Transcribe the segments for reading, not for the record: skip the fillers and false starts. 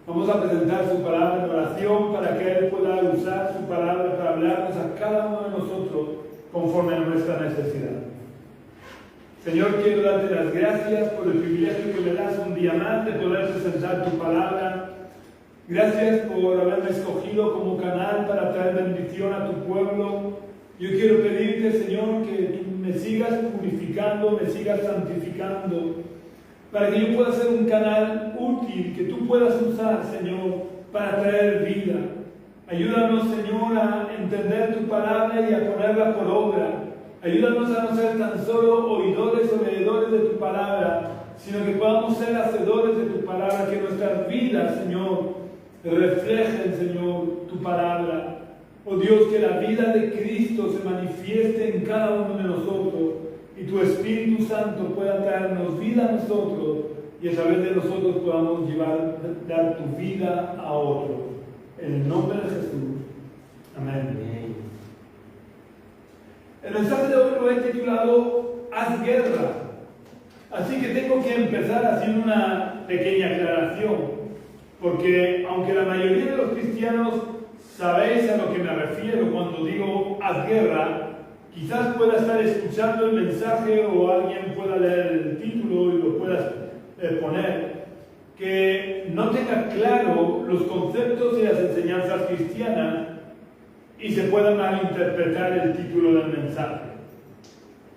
Vamos a presentar su palabra en oración para que Él pueda usar su palabra para hablarnos a cada uno de nosotros conforme a nuestra necesidad. Señor, quiero darte las gracias por el privilegio que me das un día más de poder presentar tu palabra. Gracias por haberme escogido como canal para traer bendición a tu pueblo. Yo quiero pedirte, Señor, que tú me sigas purificando, me sigas santificando, para que yo pueda ser un canal útil que tú puedas usar, Señor, para traer vida. Ayúdanos, Señor, a entender tu palabra y a ponerla por obra. Ayúdanos a no ser tan solo oidores o leedores de tu palabra, sino que podamos ser hacedores de tu palabra, que nuestras vidas, Señor, reflejen, Señor, tu palabra. Oh Dios, que la vida de Cristo se manifieste en cada uno de nosotros y tu Espíritu Santo pueda traernos vida a nosotros y a través de nosotros podamos dar tu vida a otros. En el nombre de Jesús. Amén. El mensaje de hoy lo he titulado Haz guerra. Así que tengo que empezar haciendo una pequeña aclaración, porque aunque la mayoría de los cristianos sabéis a lo que me refiero cuando digo haz guerra, quizás pueda estar escuchando el mensaje o alguien pueda leer el título y lo pueda poner, que no tenga claro los conceptos y las enseñanzas cristianas y se pueda malinterpretar el título del mensaje.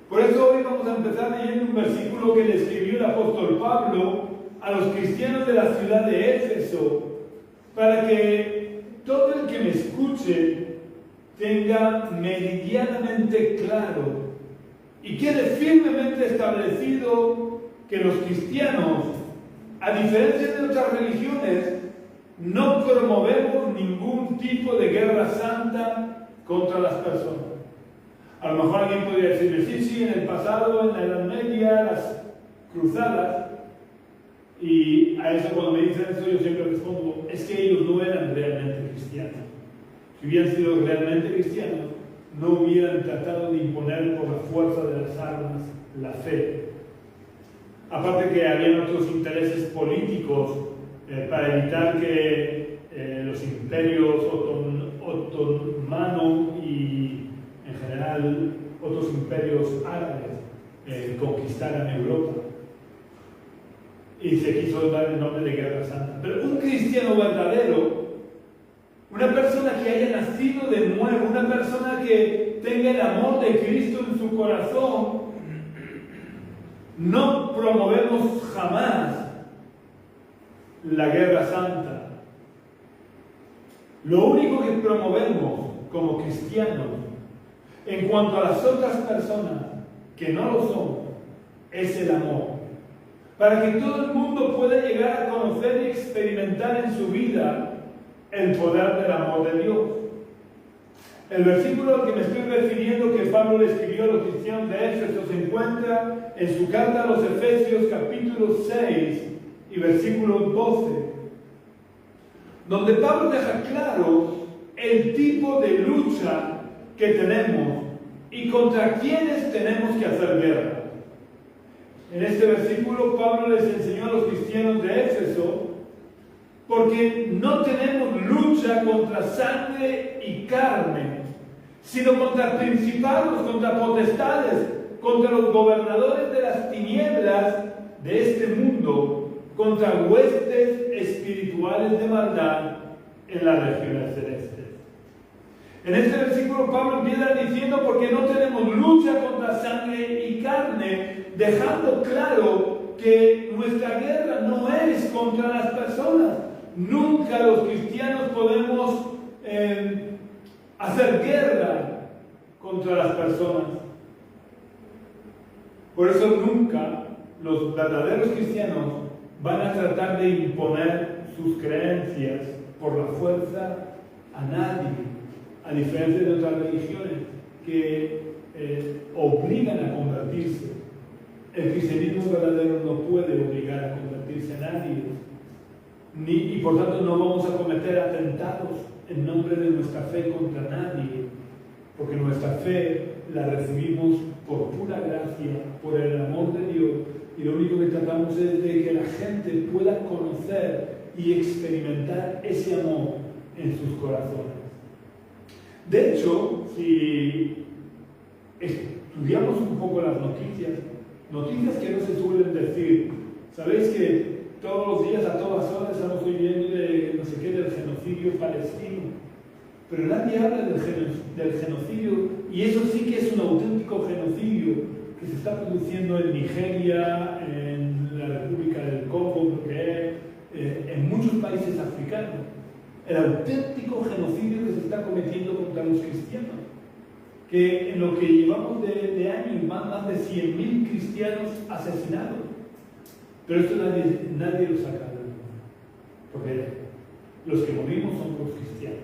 Por eso hoy vamos a empezar leyendo un versículo que le escribió el apóstol Pablo a los cristianos de la ciudad de Éfeso, para que todo el que me escuche tenga meridianamente claro y quede firmemente establecido que los cristianos, a diferencia de otras religiones, no promovemos ningún tipo de guerra santa contra las personas. A lo mejor alguien podría decirme, sí, en el pasado, en la Edad Media, las cruzadas, y a eso cuando me dicen eso yo siempre respondo, es que ellos no eran realmente cristianos. Si hubieran sido realmente cristianos, no hubieran tratado de imponer por la fuerza de las armas la fe. Aparte que habían otros intereses políticos para evitar que los imperios otomano y en general otros imperios árabes conquistaran Europa. Y se quiso dar el nombre de Guerra Santa. Pero un cristiano verdadero, una persona que haya nacido de nuevo, una persona que tenga el amor de Cristo en su corazón, no promovemos jamás la Guerra Santa. Lo único que promovemos como cristianos en cuanto a las otras personas que no lo son es el amor. Para que todo el mundo pueda llegar a conocer y experimentar en su vida el poder del amor de Dios. El versículo al que me estoy refiriendo que Pablo le escribió a los cristianos de Éfeso se encuentra en su carta a los Efesios capítulo 6 y versículo 12, donde Pablo deja claro el tipo de lucha que tenemos y contra quienes tenemos que hacer guerra. En este versículo Pablo les enseñó a los cristianos de Éfeso porque no tenemos lucha contra sangre y carne, sino contra principados, contra potestades, contra los gobernadores de las tinieblas de este mundo, contra huestes espirituales de maldad en las regiones celestes. En este versículo Pablo empieza diciendo porque no tenemos lucha contra sangre y carne, dejando claro que nuestra guerra no es contra las personas. Nunca los cristianos podemos hacer guerra contra las personas. Por eso nunca los verdaderos cristianos van a tratar de imponer sus creencias por la fuerza a nadie, a diferencia de otras religiones que obligan a convertirse. El cristianismo verdadero no puede obligar a convertirse a nadie, y por tanto no vamos a cometer atentados en nombre de nuestra fe contra nadie, porque nuestra fe la recibimos por pura gracia, por el amor de Dios, y lo único que tratamos es de que la gente pueda conocer y experimentar ese amor en sus corazones. De hecho, si estudiamos un poco las noticias que no se suelen decir, sabéis que todos los días, a todas horas, estamos oyendo de no sé qué, del genocidio palestino, pero nadie habla del genocidio, y eso sí que es un auténtico genocidio que se está produciendo en Nigeria, en la República del Congo, en muchos países africanos. El auténtico genocidio que se está cometiendo contra los cristianos, que en lo que llevamos de año van más de 100.000 cristianos asesinados. Pero esto nadie lo saca del mundo, porque los que morimos son los cristianos.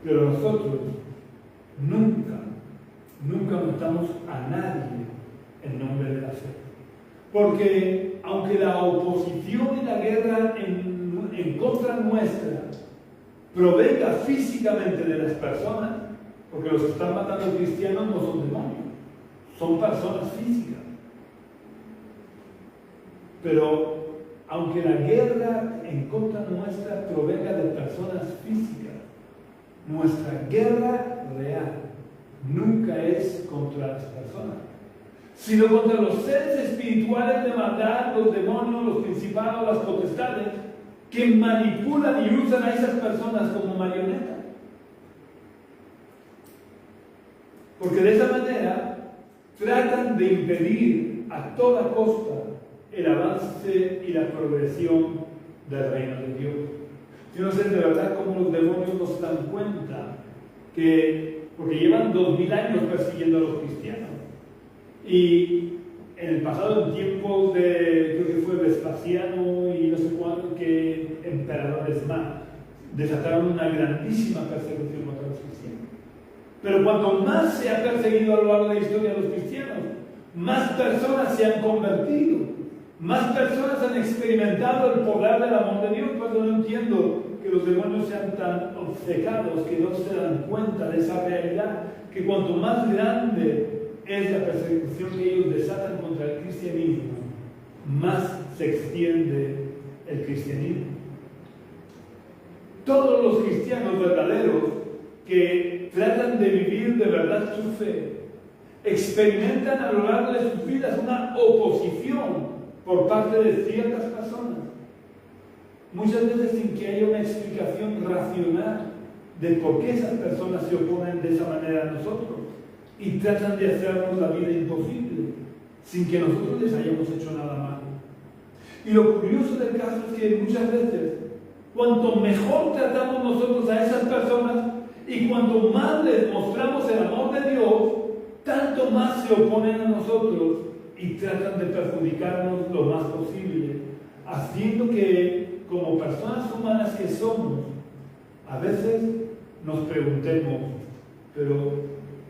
Pero nosotros nunca matamos a nadie en nombre de la fe. Porque aunque la oposición y la guerra en contra nuestra provenga físicamente de las personas, porque los que están matando cristianos no son demonios, son personas físicas. Pero aunque la guerra en contra nuestra provenga de personas físicas, nuestra guerra real nunca es contra las personas, sino contra los seres espirituales de maldad, los demonios, los principados, las potestades, que manipulan y usan a esas personas como marionetas. Porque de esa manera tratan de impedir a toda costa el avance y la progresión del reino de Dios. Yo no sé de verdad cómo los demonios no se dan cuenta porque llevan 2000 años persiguiendo a los cristianos. Y en el pasado, en tiempos de, creo que fue Vespasiano y no sé cuánto, que emperadores más, desataron una grandísima persecución contra los cristianos. Pero cuanto más se ha perseguido a lo largo de la historia a los cristianos, más personas se han convertido. Más personas han experimentado el poder del amor de Dios. Por eso no entiendo que los demonios sean tan obcecados, que no se dan cuenta de esa realidad, que cuanto más grande es la persecución que ellos desatan contra el cristianismo, más se extiende el cristianismo. Todos los cristianos verdaderos que tratan de vivir de verdad su fe, experimentan a lo largo de sus vidas una oposición por parte de ciertas personas, muchas veces sin que haya una explicación racional de por qué esas personas se oponen de esa manera a nosotros y tratan de hacernos la vida imposible sin que nosotros les hayamos hecho nada malo. Y lo curioso del caso es que muchas veces, cuanto mejor tratamos nosotros a esas personas y cuanto más les mostramos el amor de Dios, tanto más se oponen a nosotros y tratan de perjudicarnos lo más posible, haciendo que, como personas humanas que somos, a veces nos preguntemos, pero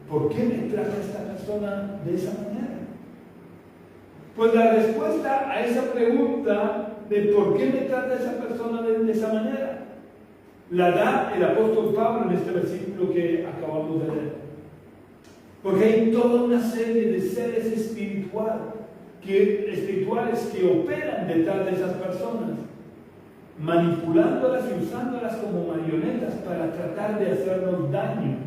¿por qué me trata esta persona de esa manera? Pues la respuesta a esa pregunta de por qué me trata esa persona de esa manera, la da el apóstol Pablo en este versículo que acabamos de leer. Porque hay toda una serie de seres espirituales que operan detrás de esas personas, manipulándolas y usándolas como marionetas para tratar de hacernos daño,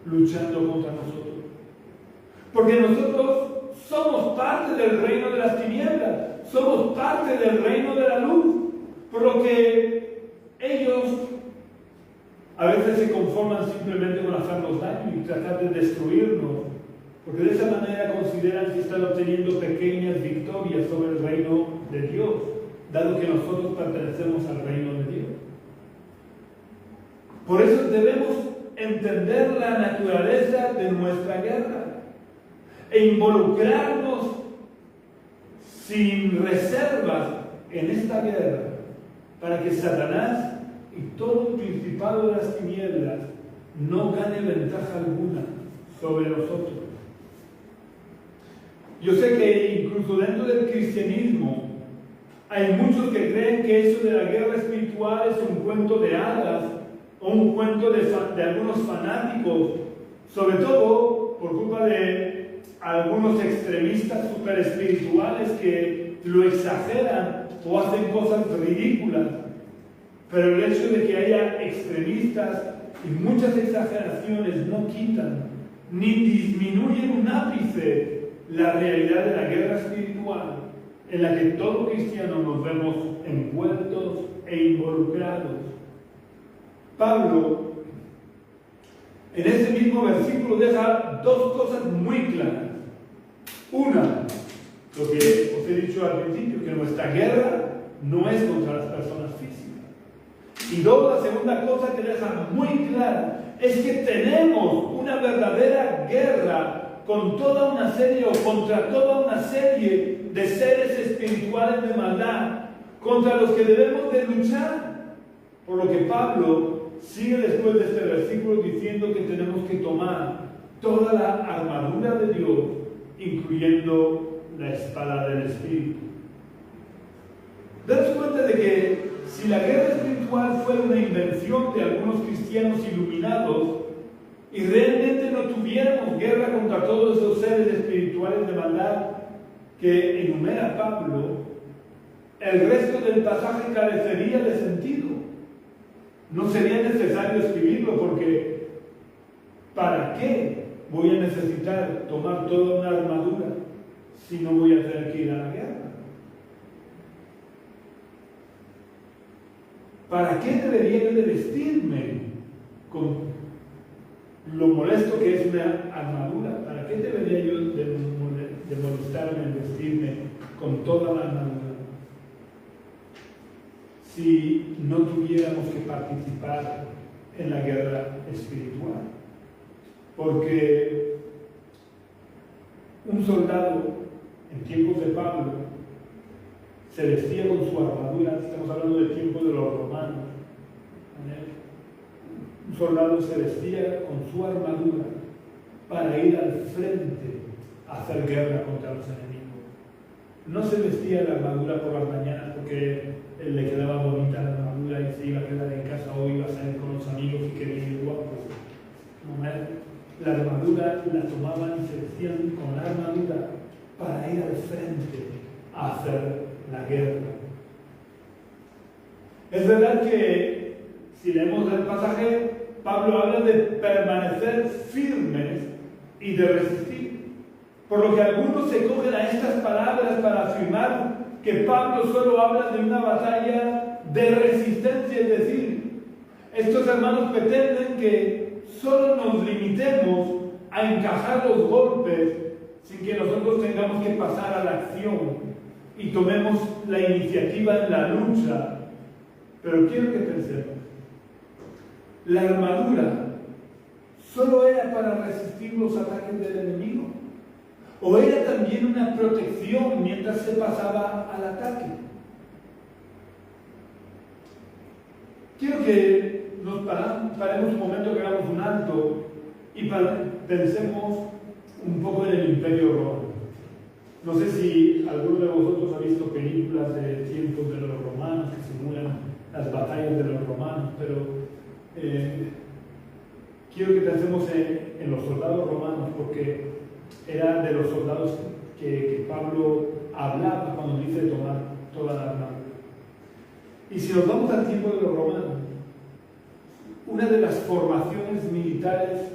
luchando contra nosotros. Porque nosotros somos parte del reino de las tinieblas, somos parte del reino de la luz, por lo que ellos a veces se conforman simplemente con hacernos daño y tratar de destruirnos, porque de esa manera consideran que están obteniendo pequeñas victorias sobre el reino de Dios, dado que nosotros pertenecemos al reino de Dios. Por eso debemos entender la naturaleza de nuestra guerra e involucrarnos sin reservas en esta guerra, para que Satanás y todo el principado de las tinieblas no gane ventaja alguna sobre nosotros. Yo sé que incluso dentro del cristianismo hay muchos que creen que eso de la guerra espiritual es un cuento de hadas o un cuento de algunos fanáticos, sobre todo por culpa de algunos extremistas super espirituales que lo exageran o hacen cosas ridículas, pero el hecho de que haya extremistas y muchas exageraciones no quitan ni disminuyen un ápice la realidad de la guerra espiritual en la que todo cristiano nos vemos envueltos e involucrados. Pablo, en ese mismo versículo, deja dos cosas muy claras. Una, lo que os he dicho al principio, que nuestra guerra no es contra las personas físicas. Y dos, la segunda cosa que deja muy clara es que tenemos una verdadera guerra con toda una serie o contra toda una serie de seres espirituales de maldad contra los que debemos de luchar. Por lo que Pablo sigue después de este versículo diciendo que tenemos que tomar toda la armadura de Dios, incluyendo la espada del Espíritu. Daos cuenta de que si la guerra espiritual fue una invención de algunos cristianos iluminados y realmente no tuviéramos guerra contra todos esos seres espirituales de maldad que enumera Pablo, el resto del pasaje carecería de sentido. No sería necesario escribirlo porque ¿para qué voy a necesitar tomar toda una armadura si no voy a tener que ir a la guerra? ¿Para qué debería yo de vestirme con lo molesto que es una armadura? ¿Para qué debería yo de molestarme en vestirme con toda la armadura si no tuviéramos que participar en la guerra espiritual? Porque un soldado en tiempos de Pablo se vestía con su armadura. Estamos hablando del tiempo de los romanos, ¿vale? Un soldado se vestía con su armadura para ir al frente a hacer guerra contra los enemigos. No se vestía la armadura por las mañanas porque le quedaba bonita la armadura y se iba a quedar en casa o iba a salir con los amigos y quería ir guapo. No, la armadura la tomaban y se vestían con la armadura para ir al frente a hacer la guerra. Es verdad que si leemos el pasaje, Pablo habla de permanecer firmes y de resistir. Por lo que algunos se cogen a estas palabras para afirmar que Pablo solo habla de una batalla de resistencia, es decir, estos hermanos pretenden que solo nos limitemos a encajar los golpes sin que nosotros tengamos que pasar a la acción y tomemos la iniciativa en la lucha. Pero quiero que pensemos, la armadura solo era para resistir los ataques del enemigo, o era también una protección mientras se pasaba al ataque. Quiero que nos paremos un momento, que hagamos un alto y pensemos un poco en el Imperio Romano. No sé si alguno de vosotros ha visto películas de tiempos de los romanos que simulan las batallas de los romanos, pero quiero que pensemos en los soldados romanos, porque era de los soldados que Pablo hablaba cuando dice tomar toda la armadura. Y si nos vamos al tiempo de los romanos, una de las formaciones militares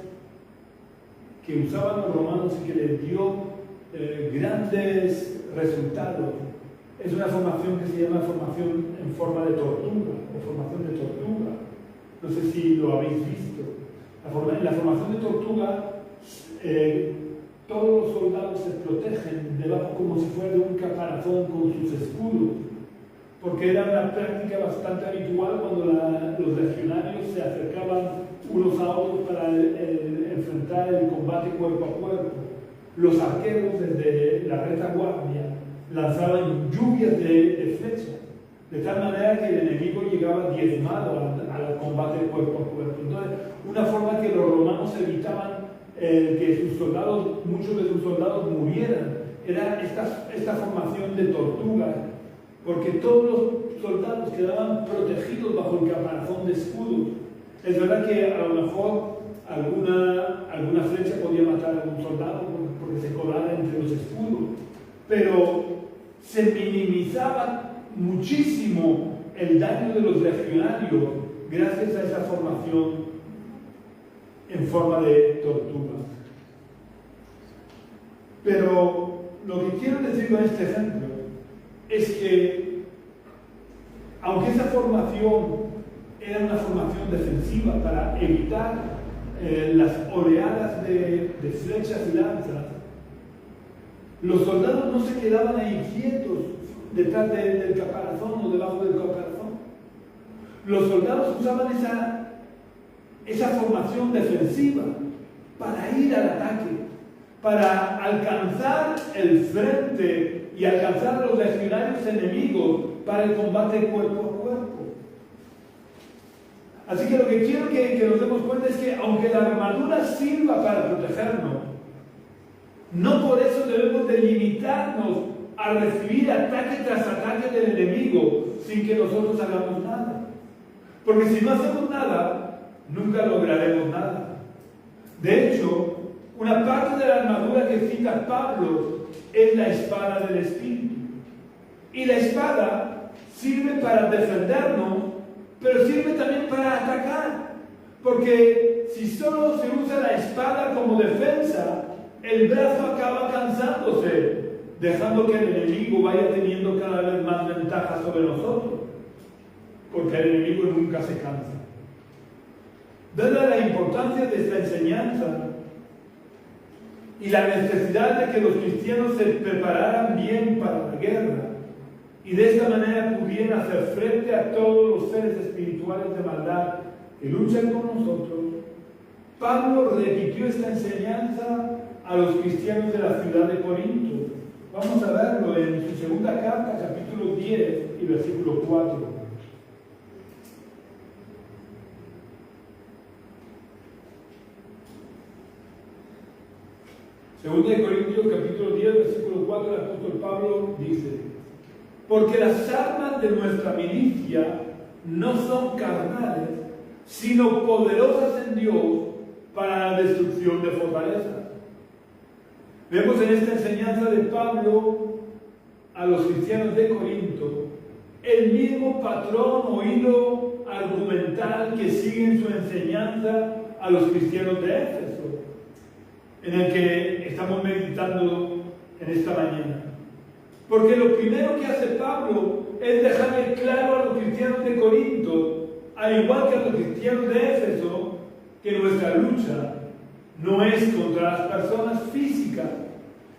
que usaban los romanos y que les dio grandes resultados es una formación que se llama formación en forma de tortuga o formación de tortuga. No sé si lo habéis visto. En la formación de tortuga todos los soldados se protegen debajo como si fuera de un caparazón con sus escudos, porque era una práctica bastante habitual cuando los legionarios se acercaban unos a otros para enfrentar el combate cuerpo a cuerpo. Los arqueros desde la retaguardia lanzaban lluvias de flechas, de tal manera que el enemigo llegaba diezmado al combate cuerpo a cuerpo. Entonces, una forma que los romanos evitaban que muchos de sus soldados murieran, era esta formación de tortuga, porque todos los soldados quedaban protegidos bajo el caparazón de escudos. Es verdad que a lo mejor alguna flecha podía matar a un soldado porque se colaba entre los escudos, pero se minimizaba muchísimo el daño de los legionarios gracias a esa formación en forma de tortugas. Pero lo que quiero decir con este ejemplo es que, aunque esa formación era una formación defensiva para evitar las oleadas de flechas y lanzas, los soldados no se quedaban ahí quietos detrás del caparazón o debajo del caparazón. Los soldados usaban esa formación defensiva para ir al ataque, para alcanzar el frente y alcanzar a los legionarios enemigos para el combate cuerpo a cuerpo. Así que lo que quiero que nos demos cuenta es que aunque la armadura sirva para protegernos, no por eso debemos de limitarnos a recibir ataque tras ataque del enemigo sin que nosotros hagamos nada. Porque si no hacemos nada, nunca lograremos nada. De hecho, una parte de la armadura que cita Pablo es la espada del Espíritu. Y la espada sirve para defendernos, pero sirve también para atacar. Porque si solo se usa la espada como defensa, el brazo acaba cansándose, dejando que el enemigo vaya teniendo cada vez más ventaja sobre nosotros. Porque el enemigo nunca se cansa. Dada la importancia de esta enseñanza y la necesidad de que los cristianos se prepararan bien para la guerra y de esta manera pudieran hacer frente a todos los seres espirituales de maldad que luchan con nosotros, Pablo repitió esta enseñanza a los cristianos de la ciudad de Corinto. Vamos a verlo en su segunda carta, capítulo 10 y versículo 4. Segunda de Corintios, capítulo 10, versículo 4, el apóstol Pablo dice: porque las armas de nuestra milicia no son carnales, sino poderosas en Dios para la destrucción de fortalezas. Vemos en esta enseñanza de Pablo a los cristianos de Corinto el mismo patrón o hilo argumental que sigue en su enseñanza a los cristianos de Éfeso, en el que estamos meditando en esta mañana. Porque lo primero que hace Pablo es dejarle claro a los cristianos de Corinto, al igual que a los cristianos de Éfeso, que nuestra lucha no es contra las personas físicas,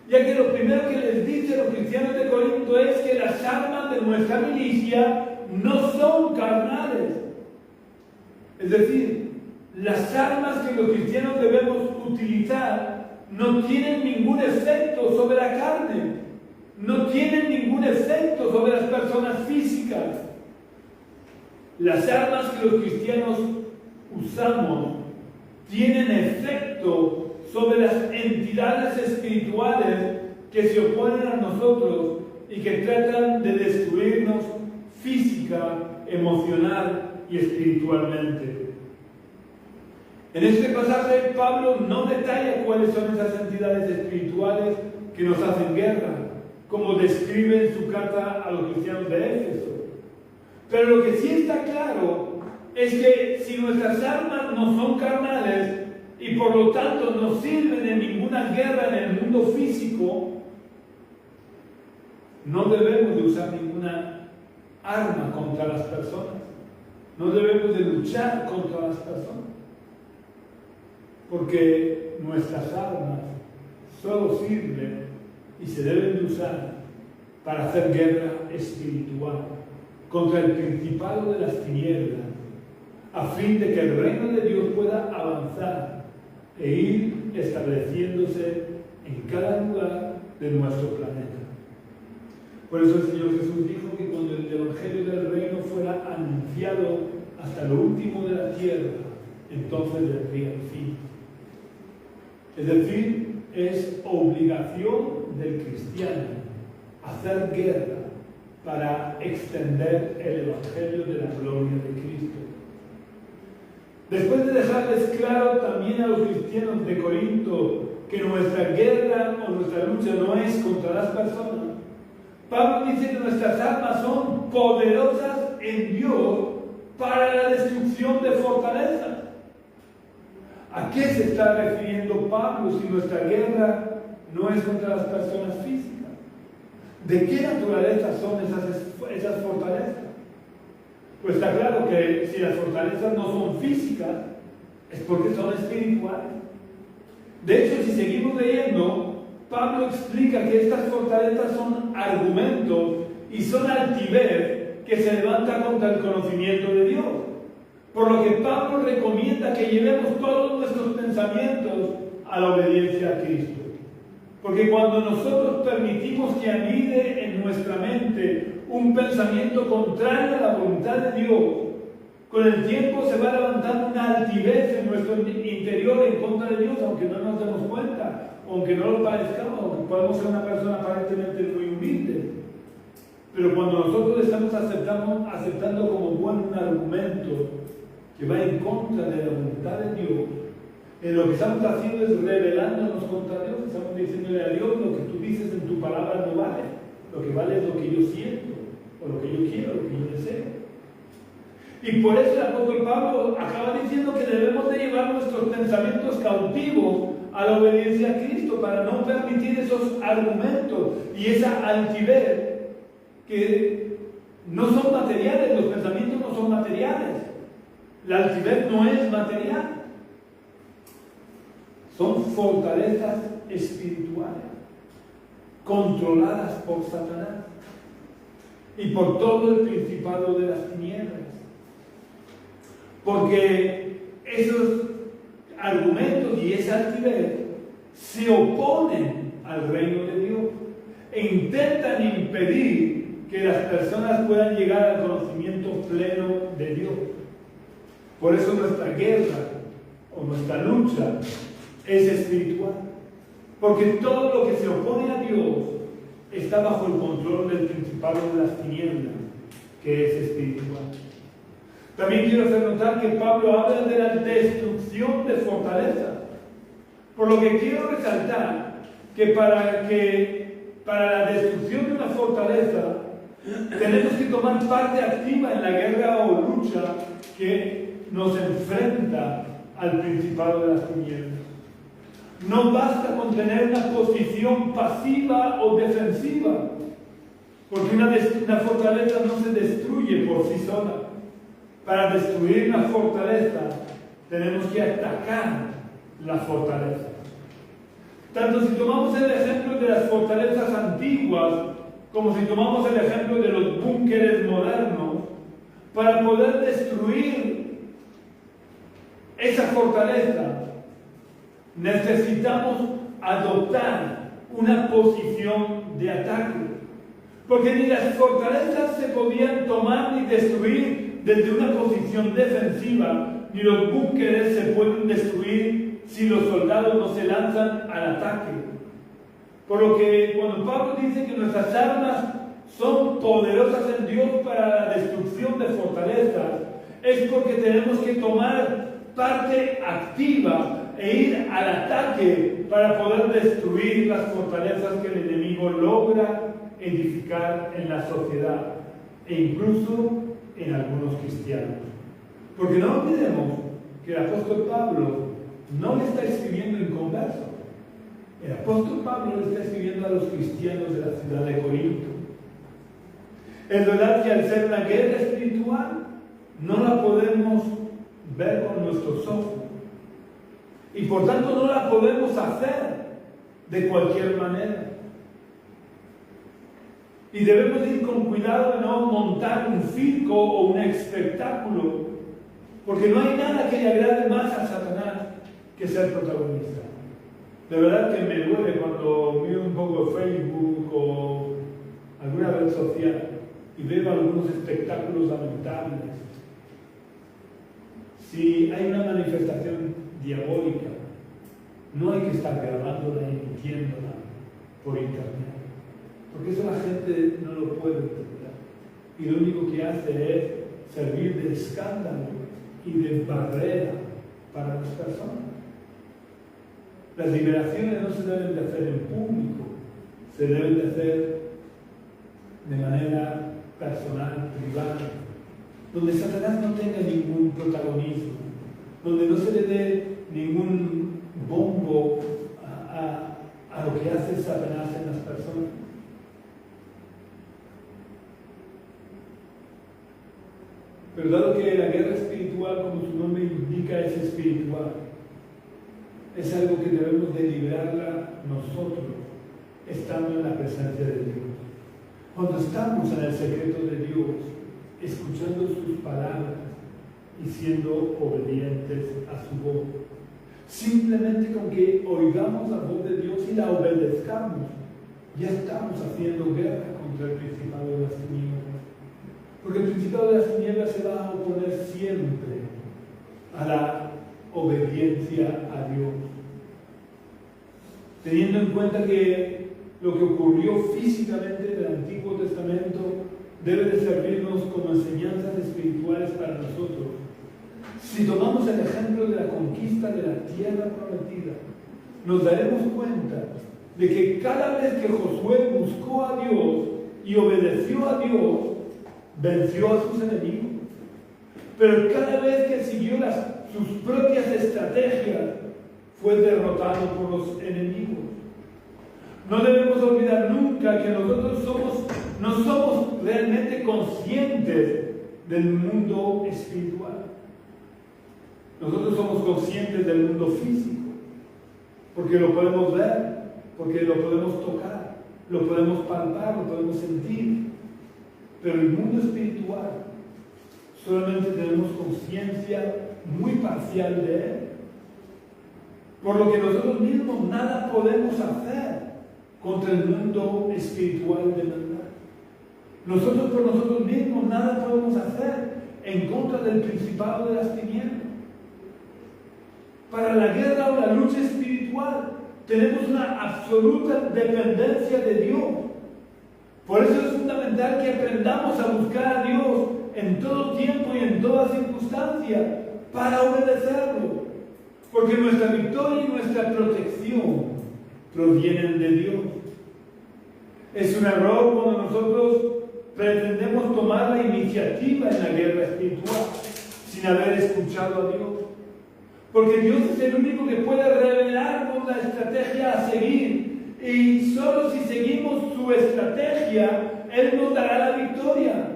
ya que lo primero que les dice a los cristianos de Corinto es que las armas de nuestra milicia no son carnales. Es decir, las armas que los cristianos debemos utilizar no tienen ningún efecto sobre la carne, no tienen ningún efecto sobre las personas físicas. Las armas que los cristianos usamos tienen efecto sobre las entidades espirituales que se oponen a nosotros y que tratan de destruirnos física, emocional y espiritualmente. En este pasaje Pablo no detalla cuáles son esas entidades espirituales que nos hacen guerra, como describe en su carta a los cristianos de Éfeso. Pero lo que sí está claro es que si nuestras armas no son carnales y por lo tanto no sirven en ninguna guerra en el mundo físico, no debemos de usar ninguna arma contra las personas. No debemos de luchar contra las personas. Porque nuestras armas solo sirven y se deben de usar para hacer guerra espiritual contra el principado de las tinieblas, a fin de que el reino de Dios pueda avanzar e ir estableciéndose en cada lugar de nuestro planeta. Por eso el Señor Jesús dijo que cuando el Evangelio del Reino fuera anunciado hasta lo último de la tierra, entonces vendría el fin. Es decir, es obligación del cristiano hacer guerra para extender el Evangelio de la gloria de Cristo. Después de dejarles claro también a los cristianos de Corinto que nuestra guerra o nuestra lucha no es contra las personas, Pablo dice que nuestras armas son poderosas en Dios para la destrucción de fortalezas. ¿A qué se está refiriendo Pablo si nuestra guerra no es contra las personas físicas? ¿De qué naturaleza son esas fortalezas? Pues está claro que si las fortalezas no son físicas, es porque son espirituales. De hecho, si seguimos leyendo, Pablo explica que estas fortalezas son argumentos y son altivez que se levanta contra el conocimiento de Dios. Por lo que Pablo recomienda que llevemos todos nuestros pensamientos a la obediencia a Cristo. Porque cuando nosotros permitimos que anide en nuestra mente un pensamiento contrario a la voluntad de Dios, con el tiempo se va levantando una altivez en nuestro interior en contra de Dios, aunque no nos demos cuenta, aunque no lo parezcamos, aunque podemos ser una persona aparentemente muy humilde. Pero cuando nosotros estamos aceptando como bueno un argumento que va en contra de la voluntad de Dios, lo que estamos haciendo es rebelándonos contra Dios. Estamos diciéndole a Dios: lo que tú dices en tu palabra no vale, lo que vale es lo que yo siento, o lo que yo quiero, lo que yo deseo. Y por eso el apóstol Pablo acaba diciendo que debemos de llevar nuestros pensamientos cautivos a la obediencia a Cristo, para no permitir esos argumentos y esa altivez que no son materiales. Los pensamientos no son materiales, la altivez no es material. Son fortalezas espirituales, controladas por Satanás y por todo el principado de las tinieblas. Porque esos argumentos y esa altivez se oponen al reino de Dios e intentan impedir que las personas puedan llegar al conocimiento pleno de Dios. Por eso nuestra guerra o nuestra lucha es espiritual, porque todo lo que se opone a Dios está bajo el control del principado de las tinieblas, que es espiritual. También quiero hacer notar que Pablo habla de la destrucción de fortalezas, por lo que quiero resaltar que para la destrucción de una fortaleza tenemos que tomar parte activa en la guerra o lucha que nos enfrenta al principado de las tinieblas. No basta con tener una posición pasiva o defensiva, porque una fortaleza no se destruye por sí sola. Para destruir una fortaleza tenemos que atacar la fortaleza. Tanto si tomamos el ejemplo de las fortalezas antiguas como si tomamos el ejemplo de los búnkeres modernos, para poder destruir esa fortaleza necesitamos adoptar una posición de ataque, porque ni las fortalezas se podían tomar ni destruir desde una posición defensiva, ni los búnkeres se pueden destruir si los soldados no se lanzan al ataque. Por lo que cuando Pablo dice que nuestras armas son poderosas en Dios para la destrucción de fortalezas, es porque tenemos que tomar parte activa e ir al ataque para poder destruir las fortalezas que el enemigo logra edificar en la sociedad e incluso en algunos cristianos. Porque no olvidemos que el apóstol Pablo no le está escribiendo inconversos. El apóstol Pablo le está escribiendo a los cristianos de la ciudad de Corinto. Es verdad que al ser una guerra espiritual no la podemos ver con nuestros ojos, y por tanto no la podemos hacer de cualquier manera. Y debemos ir con cuidado de no montar un circo o un espectáculo, porque no hay nada que le agrade más a Satanás que ser protagonista. De verdad que me duele cuando miro un poco Facebook o alguna red social y veo algunos espectáculos lamentables. Si hay una manifestación diabólica, no hay que estar grabándola y emitiéndola por internet, porque eso la gente no lo puede entender, y lo único que hace es servir de escándalo y de barrera para las personas. Las liberaciones no se deben de hacer en público, se deben de hacer de manera personal, privada, donde Satanás no tenga ningún protagonismo, donde no se le dé ningún bombo a lo que hace Satanás en las personas. Pero dado que la guerra espiritual, como su nombre indica, es espiritual, es algo que debemos de librarla nosotros, estando en la presencia de Dios. Cuando estamos en el secreto de Dios, escuchando sus palabras y siendo obedientes a su voz. Simplemente con que oigamos la voz de Dios y la obedezcamos, ya estamos haciendo guerra contra el principado de las tinieblas. Porque el principado de las tinieblas se va a oponer siempre a la obediencia a Dios. Teniendo en cuenta que lo que ocurrió físicamente en el Antiguo Testamento debe de servirnos como enseñanzas espirituales para nosotros. Si tomamos el ejemplo de la conquista de la tierra prometida, nos daremos cuenta de que cada vez que Josué buscó a Dios y obedeció a Dios, venció a sus enemigos. Pero cada vez que siguió sus propias estrategias, fue derrotado por los enemigos. No debemos olvidar nunca que nosotros no somos realmente conscientes del mundo espiritual. Nosotros somos conscientes del mundo físico, porque lo podemos ver, porque lo podemos tocar, lo podemos palpar, lo podemos sentir. Pero el mundo espiritual solamente tenemos conciencia muy parcial de él. Por lo que nosotros mismos nada podemos hacer contra el mundo espiritual de maldad. Nosotros por nosotros mismos nada podemos hacer en contra del principado de las tinieblas. Para la guerra o la lucha espiritual tenemos una absoluta dependencia de Dios. Por eso es fundamental que aprendamos a buscar a Dios en todo tiempo y en toda circunstancia para obedecerlo. Porque nuestra victoria y nuestra protección provienen de Dios. Es un error cuando nosotros pretendemos tomar la iniciativa en la guerra espiritual sin haber escuchado a Dios. Porque Dios es el único que puede revelarnos la estrategia a seguir. Y solo si seguimos su estrategia, Él nos dará la victoria.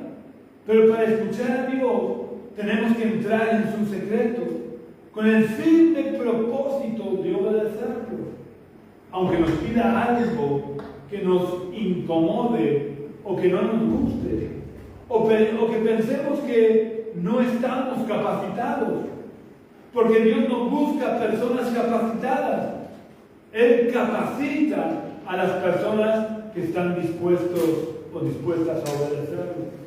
Pero para escuchar a Dios, tenemos que entrar en su secreto, con el firme propósito de obedecerlo. Aunque nos pida algo que nos incomode, o que no nos guste, o que pensemos que no estamos capacitados. Porque Dios no busca personas capacitadas. Él capacita a las personas que están dispuestos o dispuestas a obedecerlo.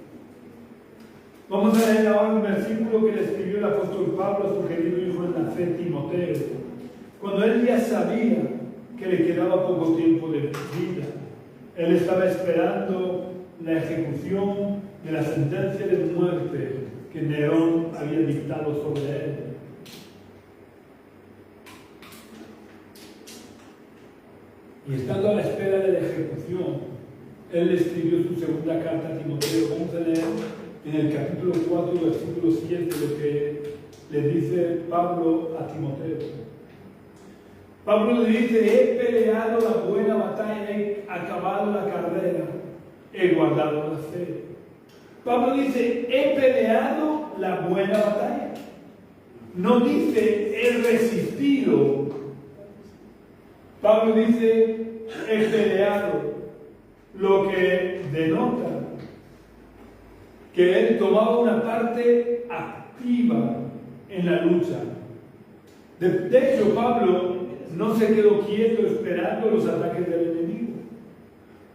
Vamos a leer ahora un versículo que le escribió el apóstol Pablo a su querido hijo en la fe, Timoteo, cuando él ya sabía que le quedaba poco tiempo de vida. Él estaba esperando la ejecución de la sentencia de muerte que Nerón había dictado sobre él. Y estando a la espera de la ejecución, él le escribió su segunda carta a Timoteo. Vamos a leer en el capítulo 4, versículo 7, lo que le dice Pablo a Timoteo. Pablo le dice: he peleado la buena batalla, he acabado la carrera, he guardado la fe. Pablo dice: he peleado la buena batalla. No dice: he resistido. Pablo dice: he peleado, lo que denota que él tomaba una parte activa en la lucha. De hecho, Pablo no se quedó quieto esperando los ataques del enemigo.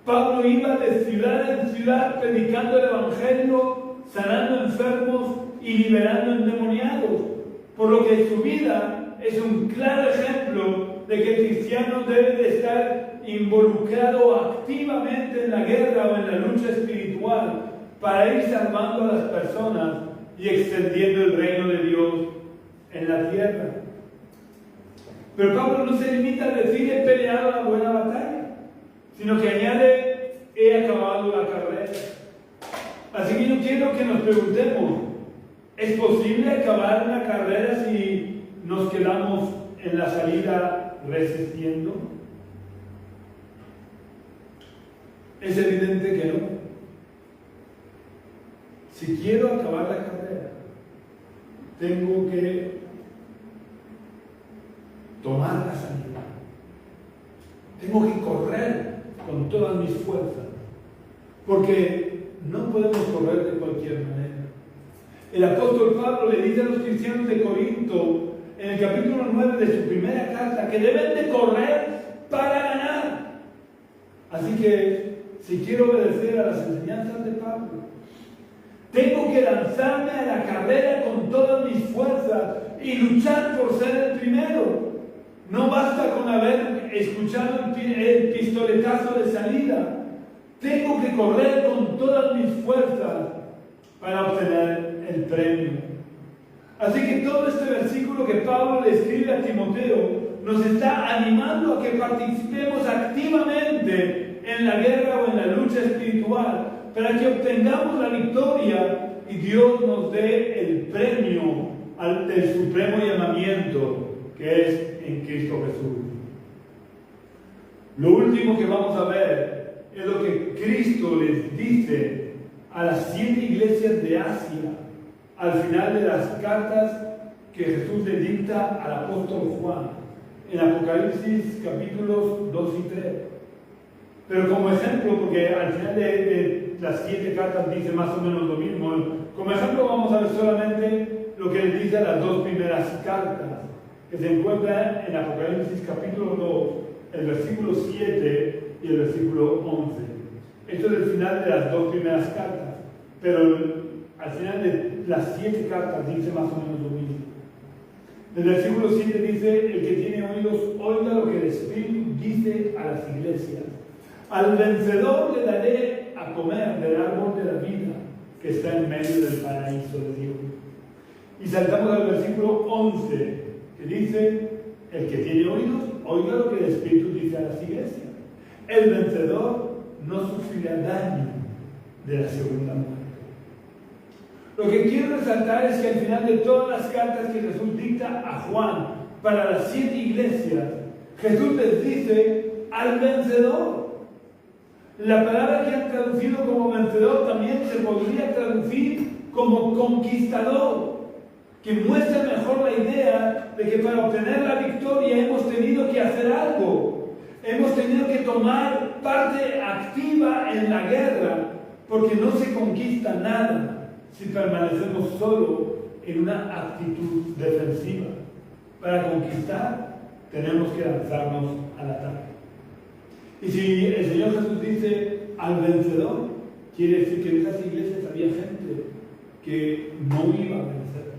Pablo iba de ciudad en ciudad predicando el evangelio, sanando enfermos y liberando endemoniados, por lo que su vida es un claro ejemplo de que el cristiano debe de estar involucrado activamente en la guerra o en la lucha espiritual para ir salvando a las personas y extendiendo el reino de Dios en la tierra. Pero Pablo no se limita a decir: he peleado la buena batalla, sino que añade: he acabado la carrera. Así que yo quiero que nos preguntemos, ¿es posible acabar una carrera si nos quedamos en la salida resistiendo? Es evidente que no. Si quiero acabar la carrera, tengo que tomar la salida. Tengo que correr con todas mis fuerzas, porque no podemos correr de cualquier manera. El apóstol Pablo le dice a los cristianos de Corinto, en el capítulo 9 de su primera carta, que deben de correr para ganar. Así que, si quiero obedecer a las enseñanzas de Pablo, tengo que lanzarme a la carrera con todas mis fuerzas y luchar por ser el primero. No basta con haber escuchado el pistoletazo de salida. Tengo que correr con todas mis fuerzas para obtener el premio. Así que todo este versículo que Pablo le escribe a Timoteo nos está animando a que participemos activamente en la guerra o en la lucha espiritual para que obtengamos la victoria y Dios nos dé el premio del supremo llamamiento que es en Cristo Jesús. Lo último que vamos a ver es lo que Cristo les dice a las 7 iglesias de Asia al final de las cartas que Jesús le dicta al apóstol Juan en Apocalipsis capítulos 2 y 3. Pero como ejemplo, porque al final de las 7 cartas dice más o menos lo mismo, como ejemplo vamos a ver solamente lo que le dice a las 2 primeras cartas, que se encuentra en Apocalipsis capítulo 2, el versículo 7 y el versículo 11. Esto es el final de las 2 primeras cartas, pero al final de las 7 cartas dice más o menos lo mismo. El versículo 7 dice: el que tiene oídos, oiga lo que el Espíritu dice a las iglesias. Al vencedor le daré a comer del árbol de la vida que está en medio del paraíso de Dios. Y saltamos al versículo 11, que dice: el que tiene oídos, oiga lo que el Espíritu dice a las iglesias. El vencedor no sufrirá daño de la segunda muerte. Lo que quiero resaltar es que al final de todas las cartas que Jesús dicta a Juan para las 7 iglesias, Jesús les dice: al vencedor. La palabra que han traducido como vencedor también se podría traducir como conquistador, que muestra mejor la idea de que para obtener la victoria hemos tenido que hacer algo. Hemos tenido que tomar parte activa en la guerra, porque no se conquista nada si permanecemos solo en una actitud defensiva. Para conquistar, tenemos que lanzarnos al ataque. Y si el Señor Jesús dice al vencedor, quiere decir que en esas iglesias había gente que no iba a vencer.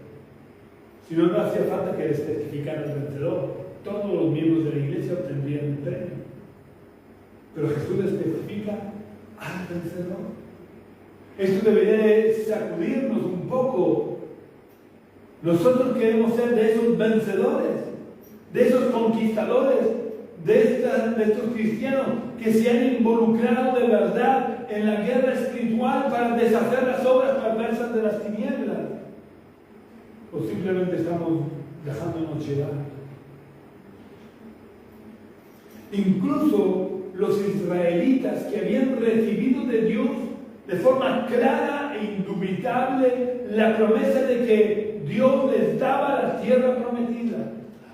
Si no, no hacía falta que les especificara el vencedor. Todos los miembros de la iglesia obtendrían el premio. Pero Jesús especifica al vencedor. Esto debería sacudirnos un poco. Nosotros queremos ser de esos vencedores, de esos conquistadores, de estos cristianos que se han involucrado de verdad en la guerra espiritual para deshacer las obras perversas de las tinieblas. O simplemente estamos dejándonos llevar. Incluso los israelitas que habían recibido de Dios de forma clara e indubitable la promesa de que Dios les daba la tierra prometida.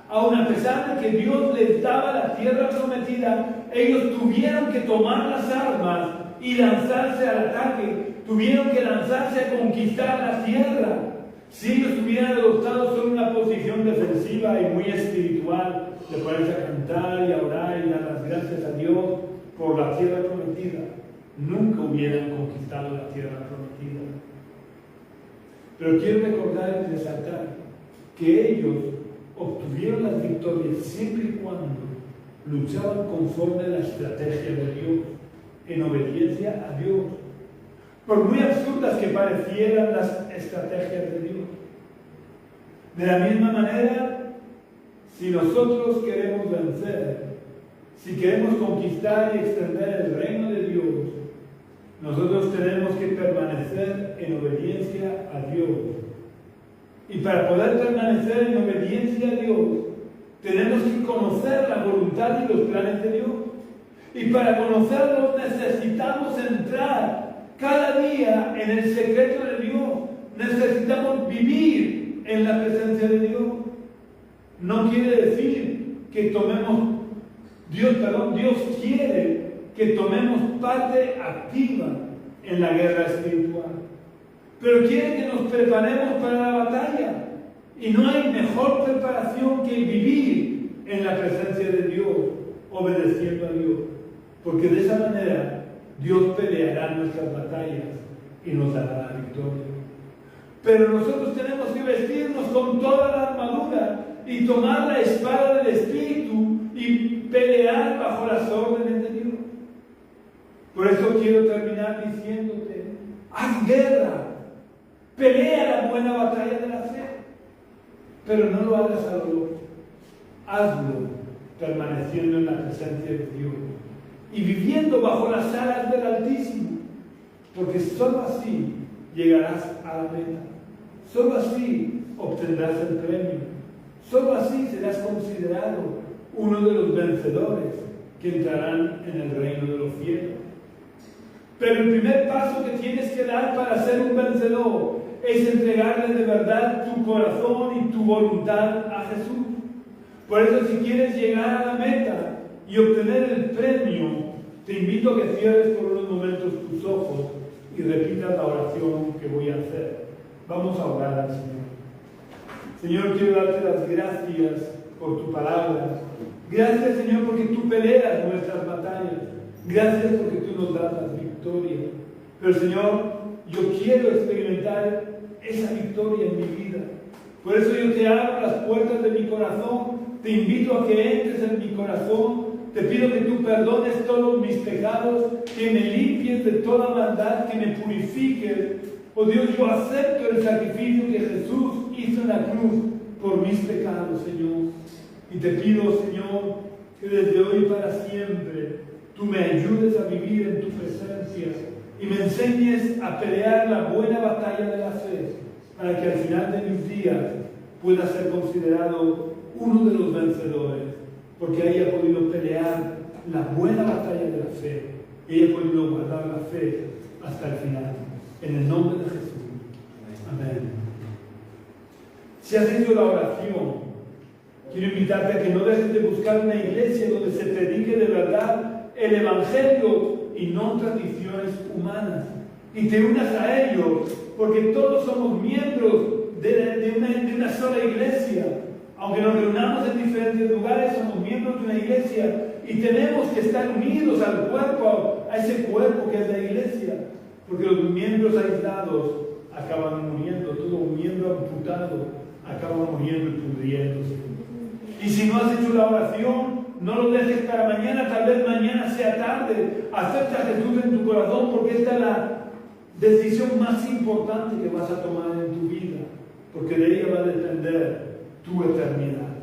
Aun a pesar de que Dios les daba la tierra prometida, ellos tuvieron que tomar las armas y lanzarse al ataque. Tuvieron que lanzarse a conquistar la tierra. Si ellos hubieran adoptado solo una posición defensiva y muy espiritual, de ponerse a cantar y a orar y dar las gracias a Dios por la tierra prometida, nunca hubieran conquistado la tierra prometida. Pero quiero recordar y resaltar que ellos obtuvieron las victorias siempre y cuando luchaban conforme a la estrategia de Dios, en obediencia a Dios. Por muy absurdas que parecieran las estrategias de Dios. De la misma manera, si nosotros queremos vencer, si queremos conquistar y extender el reino de Dios, Nosotros tenemos que permanecer en obediencia a Dios. Y para poder permanecer en obediencia a Dios, tenemos que conocer la voluntad y los planes de Dios. Y para conocerlos necesitamos entrar cada día en el secreto de Dios. Necesitamos vivir en la presencia de Dios. No quiere decir que Dios quiere que tomemos parte activa en la guerra espiritual. Pero quiere que nos preparemos para la batalla. Y no hay mejor preparación que vivir en la presencia de Dios, obedeciendo a Dios. Porque de esa manera Dios peleará nuestras batallas y nos dará la victoria. Pero nosotros tenemos que vestirnos con toda la armadura y tomar la espada del Espíritu y pelear bajo las órdenes de Dios. Por eso quiero terminar diciéndote: haz guerra, pelea la buena batalla de la fe, pero no lo hagas a lo loco. Hazlo permaneciendo en la presencia de Dios y viviendo bajo las alas del Altísimo, porque sólo así llegarás a la meta, sólo así obtendrás el premio, sólo así serás considerado uno de los vencedores que entrarán en el reino de los cielos. Pero el primer paso que tienes que dar para ser un vencedor es entregarle de verdad tu corazón y tu voluntad a Jesús. Por eso, si quieres llegar a la meta y obtener el premio, te invito a que cierres por unos momentos tus ojos y repitas la oración que voy a hacer. Vamos a orar al Señor. Señor, quiero darte las gracias por tu palabra. Gracias, Señor, porque tú peleas nuestras batallas. Gracias porque tú nos das las victorias. Pero, Señor, yo quiero experimentar esa victoria en mi vida. Por eso yo te abro las puertas de mi corazón. Te invito a que entres en mi corazón. Te pido que tú perdones todos mis pecados, que me limpies de toda maldad, que me purifiques. Oh Dios, yo acepto el sacrificio que Jesús hizo en la cruz por mis pecados, Señor. Y te pido, Señor, que desde hoy para siempre tú me ayudes a vivir en tu presencia y me enseñes a pelear la buena batalla de la fe, para que al final de mis días pueda ser considerado uno de los vencedores, porque haya podido pelear la buena batalla de la fe y haya podido guardar la fe hasta el final. En el nombre de Jesús. Amén. Si has hecho la oración, quiero invitarte a que no dejes de buscar una iglesia donde se predique de verdad el Evangelio y no tradiciones humanas. Y te unas a ellos, porque todos somos miembros de una sola iglesia. Aunque nos reunamos en diferentes lugares, somos miembros de una iglesia y tenemos que estar unidos al cuerpo, a ese cuerpo que es la iglesia. Porque los miembros aislados acaban muriendo, todo miembro amputado acaba muriendo y pudriéndose. Y si no has hecho la oración, no lo dejes para mañana, tal vez mañana sea tarde. Acepta a Jesús en tu corazón, porque esta es la decisión más importante que vas a tomar en tu vida, porque de ella va a depender tu eternidad.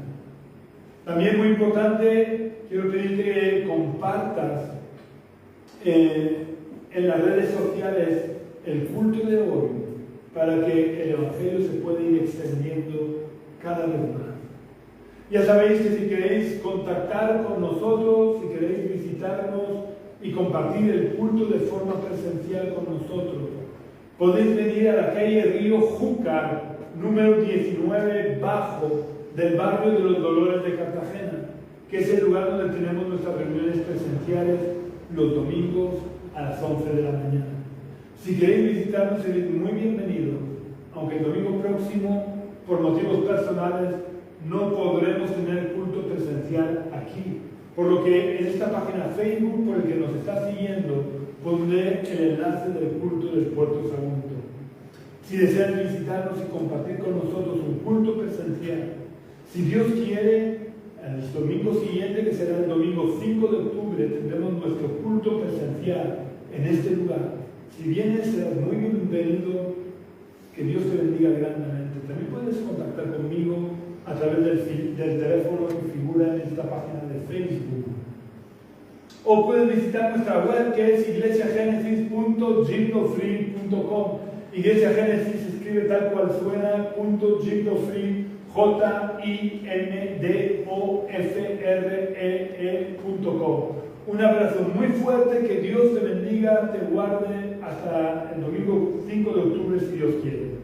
También muy importante, quiero pedirte que compartas en las redes sociales el culto de hoy, para que el Evangelio se pueda ir extendiendo cada vez más. Ya sabéis que si queréis contactar con nosotros, si queréis visitarnos y compartir el culto de forma presencial con nosotros, podéis venir a la calle Río Júcar, número 19 bajo, del barrio de los Dolores de Cartagena, que es el lugar donde tenemos nuestras reuniones presenciales los domingos a las 11 de la mañana. Si queréis visitarnos, seréis muy bienvenidos, aunque el domingo próximo, por motivos personales, no podremos tener culto presencial aquí, por lo que en esta página Facebook por el que nos está siguiendo pondré el enlace del culto del Puerto Sagunto. Si desean visitarnos y compartir con nosotros un culto presencial, si Dios quiere, el domingo siguiente, que será el domingo 5 de octubre, tendremos nuestro culto presencial en este lugar. Si vienes, serás muy bienvenido. Que Dios te bendiga grandemente. También puedes contactar conmigo a través del teléfono que figura en esta página de Facebook. o puedes visitar nuestra web que es iglesiagenesis.gindofree.com. Iglesia Génesis se escribe tal cual suena, .gindofree, JINDOFREE.com. Un abrazo muy fuerte, que Dios te bendiga, te guarde hasta el domingo 5 de octubre si Dios quiere.